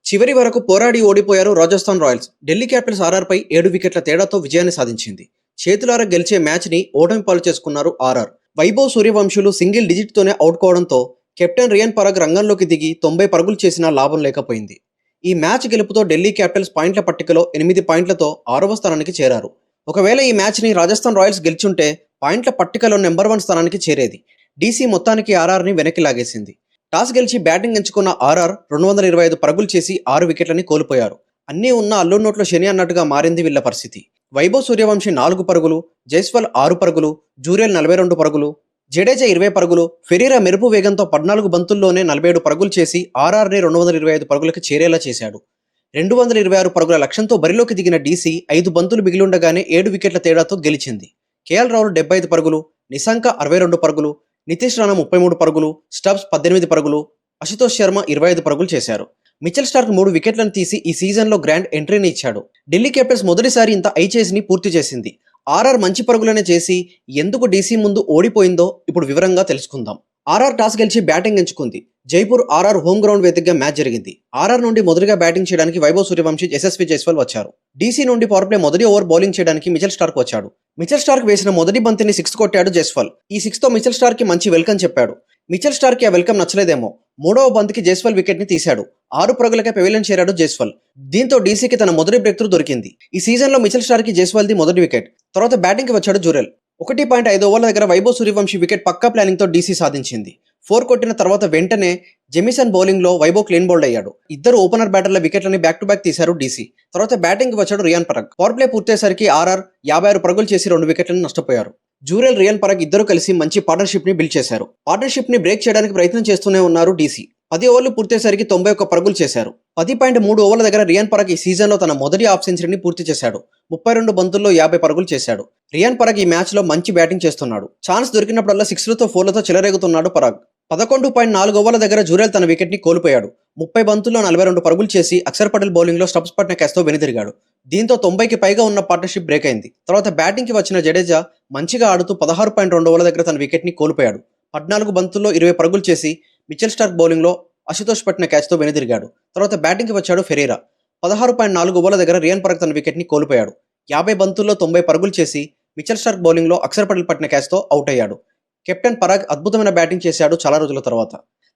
చివరి వరకు పోరాడి ఓడిపోయారు రాజస్థాన్ రాయల్స్. ఢిల్లీ క్యాపిటల్స్ ఆర్ఆర్పై 7 వికెట్ల తేడాతో విజయాన్ని సాధించింది. చేతులారా గెలిచే మ్యాచ్ని ఓటమి పాలు చేసుకున్నారు ఆర్ఆర్. వైభవ్ సూర్యవంశులు సింగిల్ డిజిట్తోనే అవుట్ కావడంతో కెప్టెన్ రియాన్ పరాగ్ రంగంలోకి దిగి 90 పరుగులు చేసినా లాభం లేకపోయింది. ఈ మ్యాచ్ గెలుపుతో ఢిల్లీ క్యాపిటల్స్ పాయింట్ల పట్టికలో 8 పాయింట్లతో 6వ స్థానానికి చేరారు. ఒకవేళ ఈ మ్యాచ్ని రాజస్థాన్ రాయల్స్ గెలుచుంటే పాయింట్ల పట్టికలో నెంబర్ 1 స్థానానికి చేరేది. డీసీ మొత్తానికి ఆర్ఆర్ని వెనక్కి లాగేసింది. టాస్ గెలిచి బ్యాటింగ్ ఎంచుకున్న ఆర్ఆర్ 225 పరుగులు చేసి 6 వికెట్లని కోల్పోయారు. అన్నీ ఉన్న అల్లు నోట్లో శని అన్నట్టుగా మారింది వీళ్ల పరిస్థితి. వైభవ్ సూర్యవంశి 4 పరుగులు, జైస్వాల్ 6 పరుగులు, జూరియల్ 42 పరుగులు, జడేజా 20 పరుగులు, ఫెరీరా మెరుపు వేగంతో 14 బంతుల్లోనే 47 పరుగులు చేసి ఆర్ఆర్ని 225 పరుగులకు చేరేలా చేశాడు. 226 పరుగుల లక్ష్యంతో బరిలోకి దిగిన డీసీ 5 బంతులు మిగిలుండగానే 7 వికెట్ల తేడాతో గెలిచింది. కేఎల్ రాహుల్ 75 పరుగులు, నిశాంక 62 పరుగులు, నితీష్ రాణా 33 పరుగులు, స్టబ్స్ 18 పరుగులు, అశుతోష్ శర్మ 25 పరుగులు చేశారు. మిచెల్ స్టార్క్ 3 వికెట్లను తీసి ఈ సీజన్లో గ్రాండ్ ఎంట్రీని ఇచ్చాడు. ఢిల్లీ క్యాపిటల్స్ మొదటిసారి ఇంత ఐచేజ్ని పూర్తి చేసింది. ఆర్ఆర్ మంచి పరుగులనే చేసి ఎందుకు డీసీ ముందు ఓడిపోయిందో ఇప్పుడు వివరంగా తెలుసుకుందాం. ఆర్ఆర్ టాస్ గెలిచి బ్యాటింగ్ ఎంచుకుంది. జైపూర్ ఆర్ఆర్ హోమ్ గ్రౌండ్ వేదికగా మ్యాచ్ జరిగింది. ఆర్ఆర్ నుండి మొదటిగా బ్యాటింగ్ చేయడానికి వైభవ్ సూర్యవంశి, యశస్వి జైస్వాల్ వచ్చారు. డీసీ నుండి పవర్ ప్లే మొదటి ఓవర్ బౌలింగ్ చేయడానికి మిచెల్ స్టార్క్ వచ్చాడు. మిచెల్ స్టార్క్ వేసిన మొదటి బంతిని 6 కొట్టాడు జైస్వాల్. ఈ 6తో మిచెల్ స్టార్క్ కి మంచి వెల్కమ్ చెప్పాడు. మిచెల్ స్టార్క్ కి ఆ వెల్కమ్ నచ్చలేదేమో. 3వ బంతికి జైస్వాల్ వికెట్ ని తీశాడు. 6 పరుగులకే పెవిలియన్ చేరాడు జైస్వాల్. దీంతో డీసీకి తన మొదటి బ్రేక్ త్రూ దొరికింది. ఈ సీజన్లో మిచెల్ స్టార్క్ కి జైస్వాల్ ది మొదటి వికెట్. తర్వాత బ్యాటింగ్ కి వచ్చాడు జూరెల్. 1.5 ఓవర్ల దగ్గర వైభవ్ సూర్యవంశి వికెట్ పక్కా ప్లానింగ్ తో డీసీ సాధించింది. 4 కొట్టిన తర్వాత వెంటనే జెమిసన్ బౌలింగ్ లో వైభవ్ క్లీన్ బౌల్డ్ అయ్యాడు. ఇద్దరు ఓపెనర్ బ్యాటర్ల వికెట్లని బ్యాక్ టు బ్యాక్ తీశారు డీసీ. తర్వాత బ్యాటింగ్ కి వచ్చాడు రియాన్ పరాగ్. పవర్ ప్లే పూర్తయ్యేసరికి ఆర్ఆర్ 56 పరుగులు చేసి 2 వికెట్లను నష్టపోయారు. జూరెల్, రియాన్ పరాగ్ ఇద్దరు కలిసి మంచి పార్ట్నర్షిప్ ని బిల్డ్ చేశారు. పార్ట్నర్షిప్ ని బ్రేక్ చేయడానికి ప్రయత్నం చేస్తూనే ఉన్నారు డీసీ. 10 ఓవర్లు పూర్తయ్యేసరికి 91 పరుగులు చేశారు. 10.3 ఓవర్ల దగ్గర రియాన్ పరాగ్ ఈ సీజన్లో తన మొదటి హాఫ్ సెంచరీని పూర్తి చేశాడు. 32 బంతుల్లో 50 పరుగులు చేశాడు. రియాన్ పరాగ్ ఈ మ్యాచ్ లో మంచి బ్యాటింగ్ చేస్తున్నాడు. ఛాన్స్ దొరికినప్పుడల్లా 6లతో 4లతో చెలరేగుతున్నాడు పరాగ్. 11.4 ఓవర్ల దగ్గర జూరెల్ తన వికెట్ ని కోల్పోయాడు. 30 బంతుల్లో 42 పరుగులు చేసి అక్షర్ పటేల్ బౌలింగ్ లో స్టబ్స్ పట్టిన క్యాచ్తో వెనుదిరిగాడు. దీంతో 90కి పైగా ఉన్న పార్ట్నర్షిప్ బ్రేక్ అయింది. తర్వాత బ్యాటింగ్ కి వచ్చిన జడేజా మంచిగా ఆడుతూ 16.2 ఓవర్ల దగ్గర తన వికెట్ ని కోల్పోయాడు. 14 బంతుల్లో 20 పరుగులు చేసి మిచెల్ స్టార్క్ బౌలింగ్ లో అశుతోష్ పట్టిన క్యాచ్తో వెనుదిరిగాడు. తర్వాత బ్యాటింగ్ కి వచ్చాడు ఫెరీరా. 16.4 ఓవర్ల దగ్గర రియాన్ పరాగ్ తన వికెట్ ని కోల్పోయాడు. 50 బంతుల్లో 90 పరుగులు చేసి మిచెల్ స్టార్క్ బౌలింగ్ లో అక్షర్ పటేల్ పట్టిన క్యాచ్తో అవుట్ అయ్యాడు. కెప్టెన్ పరాగ్ అద్భుతమైన బ్యాటింగ్ చేశాడు చాలా రోజుల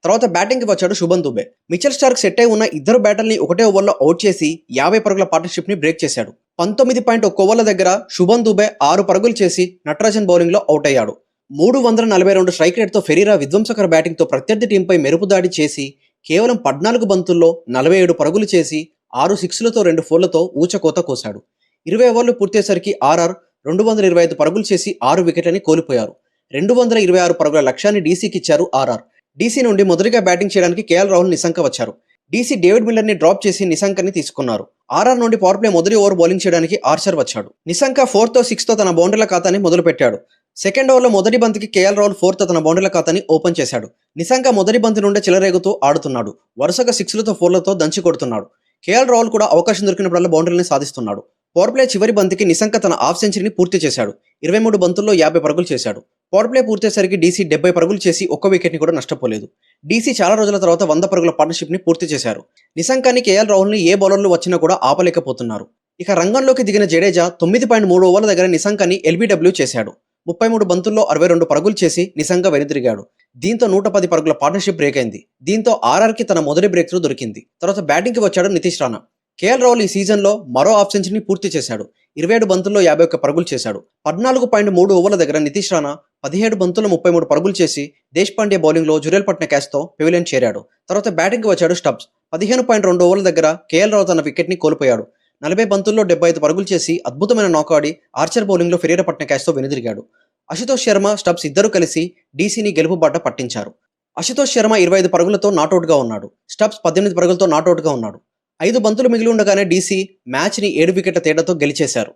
తర్వాత బ్యాటింగ్ కి వచ్చాడు Shivam Dube. Mitchell Starc set అయి ఉన్న ఇద్దరు బ్యాటర్ని ఒకటే ఓవర్లో అవుట్ చేసి 50 పరుగుల పార్ట్నర్షిప్ ని బ్రేక్ చేశాడు. 19.1 ఓవర్ల దగ్గర శుభన్ దుబే 6 పరుగులు చేసి నటరాజన్ బౌలింగ్ లో అవుట్ అయ్యాడు. 342 స్ట్రైక్ రేట్తో ఫెరీరా విధ్వంసకర బ్యాటింగ్తో ప్రత్యర్థి టీంపై మెరుపు దాడి చేసి కేవలం 14 బంతుల్లో 47 పరుగులు చేసి 6 సిక్స్లతో 2 ఫోర్లతో ఊచకోత కోశాడు. 20 ఓవర్లు పూర్తయ్యేసరికి ఆర్ఆర్ 225 పరుగులు చేసి 6 వికెట్లని కోల్పోయారు. 226 పరుగుల లక్ష్యాన్ని డీసీకి ఇచ్చారు ఆర్ఆర్. డీసీ నుండి మొదటిగా బ్యాటింగ్ చేయడానికి కేఎల్ రాహుల్, నిశాంక వచ్చారు. డీసీ డేవిడ్ మిల్లర్ ని డ్రాప్ చేసి నిశాంకని తీసుకున్నారు. ఆర్ఆర్ నుండి పవర్ ప్లే మొదటి ఓవర్ బౌలింగ్ చేయడానికి ఆర్చర్ వచ్చాడు. నిశాంక 4తో 6తో తన బౌండరీల ఖాతాని మొదలు పెట్టాడు. సెకండ్ ఓవర్లో మొదటి బంతికి కేఎల్ రాహుల్ 4తో తన బౌండరీల ఖాతాని ఓపెన్ చేశాడు. నిశాంక మొదటి బంతి నుండే చెలరేగుతూ ఆడుతున్నాడు. వరుసగా 6లతో 4లతో దంచి కొడుతున్నాడు. కేఎల్ రాహుల్ కూడా అవకాశం దొరికినప్పుడల్లా బౌండరీని సాధిస్తున్నాడు. పవర్ ప్లే చివరి బంతికి నిశాంక తన హాఫ్ సెంచరీని పూర్తి చేశాడు. 23 బంతుల్లో 50 పరుగులు చేశాడు. పవర్ ప్లే పూర్తయ్యేసరికి డీసీ 70 పరుగులు చేసి 1 వికెట్ ని కూడా నష్టపోలేదు. డీసీ చాలా రోజుల తర్వాత 100 పరుగుల పార్ట్నర్షిప్ ని పూర్తి చేశారు. నిశాంకాని, కేఎల్ రాహుల్ ని ఏ బౌలర్లు వచ్చినా కూడా ఆపలేకపోతున్నారు. ఇక రంగంలోకి దిగిన జడేజా 9.3 ఓవర్ల దగ్గర నిశాంకాని ఎల్బీడబ్ల్యూ చేశాడు. 33 బంతుల్లో 62 పరుగులు చేసి నిశాంక వెనుదిరిగాడు. దీంతో 110 పరుగుల పార్ట్నర్షిప్ బ్రేక్ అయింది. దీంతో ఆర్ఆర్ కి తన మొదటి బ్రేక్ త్రూ దొరికింది. తర్వాత బ్యాటింగ్ కి వచ్చాడు నితీష్ రాణా. కేఎల్ రాహుల్ ఈ సీజన్లో మరో హాఫ్ సెంచరీని పూర్తి చేశాడు. 27 బంతుల్లో 51 పరుగులు చేశాడు. 14.3 ఓవర్ల దగ్గర నితీష్ రాణా 17 బంతుల్లో 33 పరుగులు చేసి దేశ్ పాండే బౌలింగ్ లో జురేల్ పట్టిన క్యాచ్తో పెవిలియన్ చేరాడు. తర్వాత బ్యాటింగ్ కి వచ్చాడు స్టబ్స్. 15.2 ఓవర్ల దగ్గర కేఎల్ రాహుల్ తన వికెట్ ని కోల్పోయాడు. 40 బంతుల్లో 75 పరుగులు చేసి అద్భుతమైన నాకాడి ఆర్చర్ బౌలింగ్ లో ఫెరీరా పట్టిన క్యాచ్తో వెనుదిరిగాడు. అశుతోష్ శర్మ, స్టబ్స్ ఇద్దరు కలిసి డీసీని గెలుపు బాట పట్టించారు. అశుతోష్ శర్మ 25 పరుగులతో నాట్అవుట్ గా ఉన్నాడు. స్టబ్స్ 18 పరుగులతో నాట్అవుట్ గా ఉన్నాడు. 5 బంతులు మిగిలి ఉండగానే డీసీ మ్యాచ్ని 7 వికెట్ల తేడాతో గెలిచేశారు.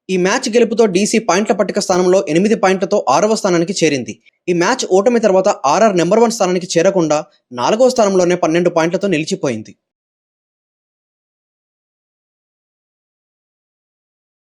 ఈ మ్యాచ్ గెలుపుతో డీసీ పాయింట్ల పట్టిక స్థానంలో 8 పాయింట్లతో 6వ స్థానానికి చేరింది. ఈ మ్యాచ్ ఓటమి తర్వాత ఆర్ఆర్ నెంబర్ 1 స్థానానికి చేరకుండా 4వ స్థానంలోనే 12 పాయింట్లతో నిలిచిపోయింది.